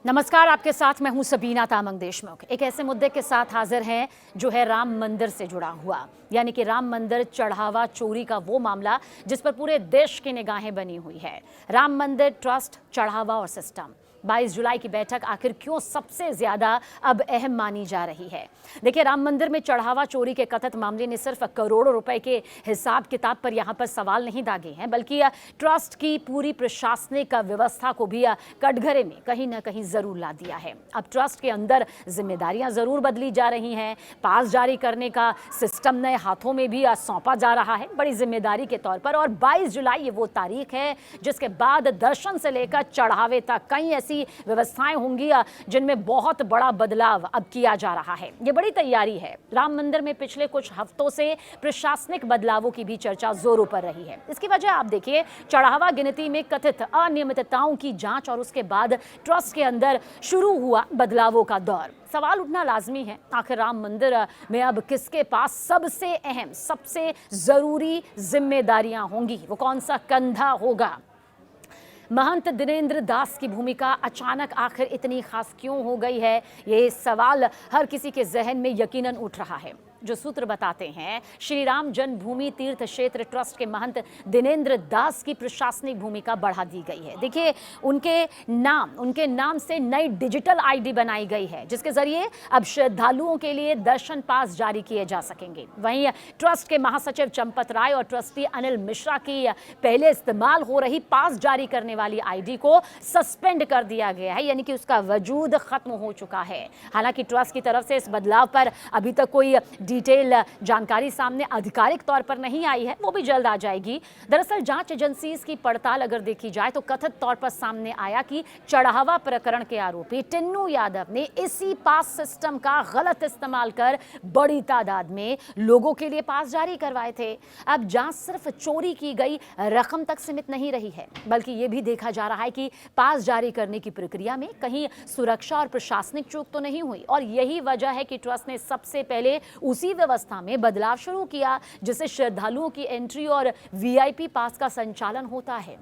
नमस्कार, आपके साथ मैं हूं सबीना तामंग देशमुख। एक ऐसे मुद्दे के साथ हाजिर हैं जो है राम मंदिर से जुड़ा हुआ, यानी कि राम मंदिर चढ़ावा चोरी का वो मामला जिस पर पूरे देश की निगाहें बनी हुई है। राम मंदिर ट्रस्ट, चढ़ावा और सिस्टम। 22 जुलाई की बैठक आखिर क्यों सबसे ज्यादा अब अहम मानी जा रही है? देखिए, राम मंदिर में चढ़ावा चोरी के कथित मामले ने सिर्फ करोड़ों रुपए के हिसाब किताब पर यहाँ पर सवाल नहीं दागे हैं, बल्कि ट्रस्ट की पूरी प्रशासनिक व्यवस्था को भी कटघरे में कहीं ना कहीं जरूर ला दिया है। अब ट्रस्ट के अंदर जिम्मेदारियां जरूर बदली जा रही हैं, पास जारी करने का सिस्टम नए हाथों में भी सौंपा जा रहा है बड़ी जिम्मेदारी के तौर पर। और 22 जुलाई ये वो तारीख है जिसके बाद दर्शन से लेकर चढ़ावे तक कई ऐसी व्यवस्थाएं होंगी जिनमें बहुत बड़ा बदलाव अब किया जा रहा है। ये बड़ी तैयारी है। राम मंदिर में पिछले कुछ हफ्तों से प्रशासनिक बदलावों की भी चर्चा जोरों पर रही है। इसकी वजह आप देखिए, चढ़ावा गिनती में कथित अनियमितताओं की जांच और उसके बाद ट्रस्ट के अंदर शुरू हुआ बदलावों का दौर। सवाल उठना लाजमी है, आखिर राम मंदिर में अब किसके पास सबसे अहम, सबसे जरूरी जिम्मेदारियां होंगी? वो कौन सा कंधा होगा? महंत दिनेंद्र दास की भूमिका अचानक आखिर इतनी खास क्यों हो गई है? ये सवाल हर किसी के जहन में यकीनन उठ रहा है। जो सूत्र बताते हैं, श्री राम जन्मभूमि तीर्थ क्षेत्र ट्रस्ट के महंत दिनेंद्र दास की प्रशासनिक भूमिका बढ़ा दी गई है। देखिए, उनके नाम से नई डिजिटल आईडी बनाई गई है, जिसके जरिए अब श्रद्धालुओं के लिए दर्शन पास जारी किए जा सकेंगे। वहीं ट्रस्ट के महासचिव चंपत राय और ट्रस्टी अनिल मिश्रा की पहले इस्तेमाल हो रही पास जारी करने वाली आईडी को सस्पेंड कर दिया गया है, यानी कि उसका वजूद खत्म हो चुका है। हालांकि ट्रस्ट की तरफ से इस बदलाव पर अभी तक कोई डिटेल जानकारी सामने आधिकारिक तौर पर नहीं आई है, वो भी जल्द आ जाएगी। दरअसल जांच एजेंसीज की पड़ताल अगर देखी जाए तो कथित तौर पर सामने आया कि चढ़ावा प्रकरण के आरोपी टिन्नू यादव ने इसी पास सिस्टम का गलत इस्तेमाल कर बड़ी तादाद में लोगों के लिए पास जारी करवाए थे। अब जांच सिर्फ चोरी की गई रकम तक सीमित नहीं रही है, बल्कि ये भी देखा जा रहा है कि पास जारी करने की प्रक्रिया में कहीं सुरक्षा और प्रशासनिक चूक तो नहीं हुई। और यही वजह है कि ट्रस्ट ने सबसे पहले उसी व्यवस्था में बदलाव शुरू किया जिससे श्रद्धालुओं की एंट्री और वीआईपी पास का संचालन होता है।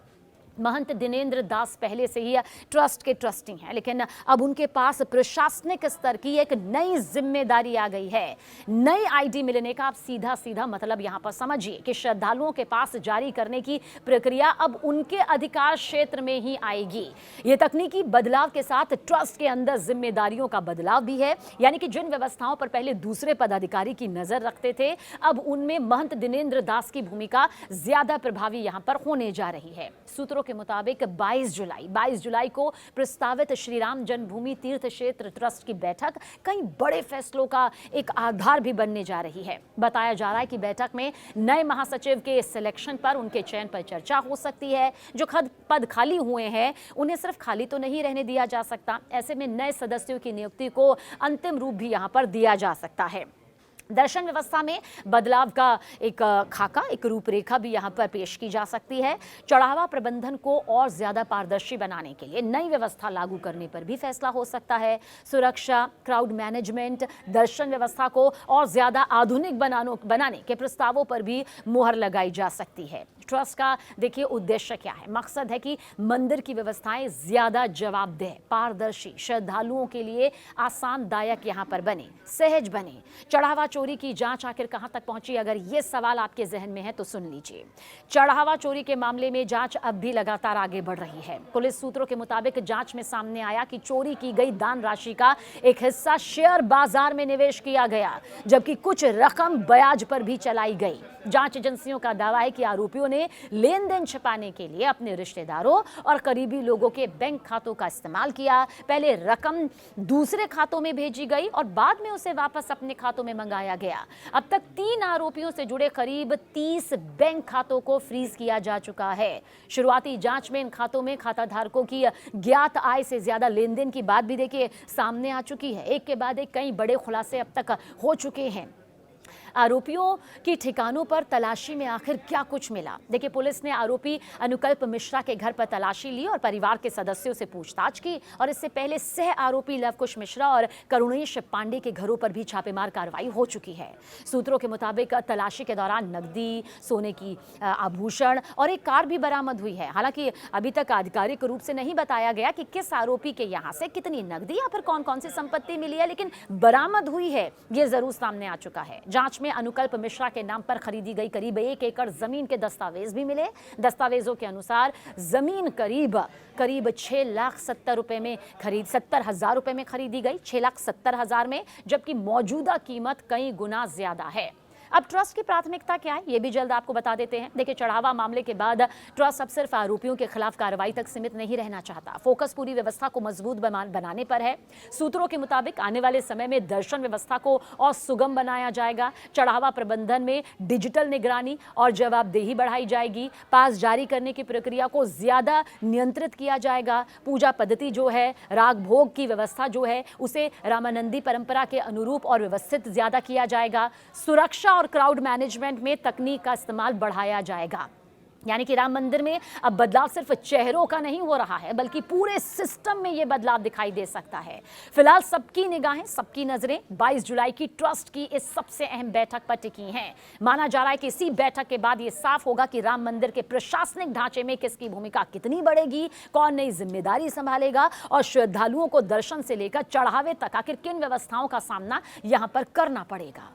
महंत दिनेंद्र दास पहले से ही ट्रस्ट के ट्रस्टी हैं, लेकिन अब उनके पास प्रशासनिक स्तर की एक नई जिम्मेदारी आ गई है। नई आईडी मिलने का आप सीधा सीधा मतलब यहां पर समझिए कि श्रद्धालुओं के पास जारी करने की प्रक्रिया अब उनके अधिकार क्षेत्र में ही आएगी। ये तकनीकी बदलाव के साथ ट्रस्ट के अंदर जिम्मेदारियों का बदलाव भी है, यानी कि जिन व्यवस्थाओं पर पहले दूसरे पदाधिकारी की नजर रखते थे, अब उनमें महंत दिनेंद्र दास की भूमिका ज्यादा प्रभावी यहां पर होने जा रही है। सूत्रों के मुताबिक 22 जुलाई को प्रस्तावित श्री राम जन्मभूमि तीर्थ क्षेत्र ट्रस्ट की बैठक कई बड़े फैसलों का एक आधार भी बनने जा रही है। बताया जा रहा है कि बैठक में नए महासचिव के सिलेक्शन पर, उनके चयन पर चर्चा हो सकती है। जो पद खाली हुए हैं उन्हें सिर्फ खाली तो नहीं रहने दिया जा सकता, ऐसे में नए सदस्यों की नियुक्ति को अंतिम रूप भी यहां पर दिया जा सकता है। दर्शन व्यवस्था में बदलाव का एक खाका, एक रूपरेखा भी यहां पर पेश की जा सकती है। चढ़ावा प्रबंधन को और ज्यादा पारदर्शी बनाने के लिए नई व्यवस्था लागू करने पर भी फैसला हो सकता है। सुरक्षा, क्राउड मैनेजमेंट, दर्शन व्यवस्था को और ज्यादा आधुनिक बनाने के प्रस्तावों पर भी मुहर लगाई जा सकती है। ट्रस्ट का देखिए उद्देश्य क्या है? मकसद है कि मंदिर की व्यवस्थाएं ज्यादा जवाबदेह, पारदर्शी, श्रद्धालुओं के लिए आसानदायक यहां पर बने, सहज बने। चढ़ावा चोरी की जांच आखिर कहां तक पहुंची? अगर ये सवाल आपके जहन में है तो सुन लीजिए। चढ़ावा चोरी के मामले में जांच अब भी लगातार आगे बढ़ रही है। पुलिस सूत्रों के मुताबिक जांच में सामने आया कि चोरी की गई दान राशि का एक हिस्सा शेयर बाजार में निवेश किया गया, जबकि कुछ रकम ब्याज पर भी चलाई गई। जांच एजेंसियों का दावा है कि आरोपियों ने लेन देन छिपाने के लिए अपने रिश्तेदारों और करीबी लोगों के बैंक खातों का इस्तेमाल किया। पहले रकम दूसरे खातों में भेजी गई और बाद में उसे वापस अपने खातों में मंगाया गया। अब तक 3 आरोपियों से जुड़े करीब 30 बैंक खातों को फ्रीज किया जा चुका है। शुरुआती जांच में इन खातों में खाताधारकों की ज्ञात आय से ज्यादा लेन देन की बात भी देखिए सामने आ चुकी है। एक के बाद एक कई बड़े खुलासे अब तक हो चुके हैं। आरोपियों की ठिकानों पर तलाशी में आखिर क्या कुछ मिला। देखिए, पुलिस ने आरोपी अनुकल्प मिश्रा के घर पर तलाशी ली और परिवार के सदस्यों से पूछताछ की और इससे पहले सह आरोपी लवकुश मिश्रा और करुणेश पांडे के घरों पर भी छापेमार कार्रवाई हो चुकी है। सूत्रों के मुताबिक तलाशी के दौरान नकदी, सोने की आभूषण और एक कार भी बरामद हुई है। हालांकि अभी तक आधिकारिक रूप से नहीं बताया गया कि किस आरोपी के यहां से कितनी नकदी या फिर कौन कौन सी संपत्ति मिली है, लेकिन बरामद हुई है ये जरूर सामने आ चुका है। जांच में अनुकल्प मिश्रा के नाम पर खरीदी गई करीब 1 एकड़ जमीन के दस्तावेज भी मिले। दस्तावेजों के अनुसार जमीन करीब 6,70,000 रुपए में खरीदी गई, 6,70,000 में, जबकि मौजूदा कीमत कई गुना ज्यादा है। अब ट्रस्ट की प्राथमिकता क्या है, ये भी जल्द आपको बता देते हैं। देखिए, चढ़ावा मामले के बाद ट्रस्ट अब सिर्फ आरोपियों के खिलाफ कार्रवाई तक सीमित नहीं रहना चाहता। फोकस पूरी व्यवस्था को मजबूत बनाने पर है। सूत्रों के मुताबिक आने वाले समय में दर्शन व्यवस्था को और सुगम बनाया जाएगा। चढ़ावा प्रबंधन में डिजिटल निगरानी और जवाबदेही बढ़ाई जाएगी। पास जारी करने की प्रक्रिया को ज्यादा नियंत्रित किया जाएगा। पूजा पद्धति जो है, राग भोग की व्यवस्था जो है, उसे रामानंदी परंपरा के अनुरूप और व्यवस्थित ज्यादा किया जाएगा। सुरक्षा और क्राउड मैनेजमेंट में तकनीक का इस्तेमाल बढ़ाया जाएगा। यानी कि राम मंदिर में अब बदलाव सिर्फ चेहरों का नहीं हो रहा है, बल्कि पूरे सिस्टम में यह बदलाव दिखाई दे सकता है। फिलहाल सबकी निगाहें, सबकी नजरें 22 जुलाई की ट्रस्ट की इस सबसे अहम बैठक पर टिकी हैं। माना जा रहा है कि इसी बैठक के बाद यह साफ होगा कि राम मंदिर के प्रशासनिक ढांचे में किसकी भूमिका कितनी बढ़ेगी, कौन नई जिम्मेदारी संभालेगा और श्रद्धालुओं को दर्शन से लेकर चढ़ावे तक आखिर किन व्यवस्थाओं का सामना यहां पर करना पड़ेगा।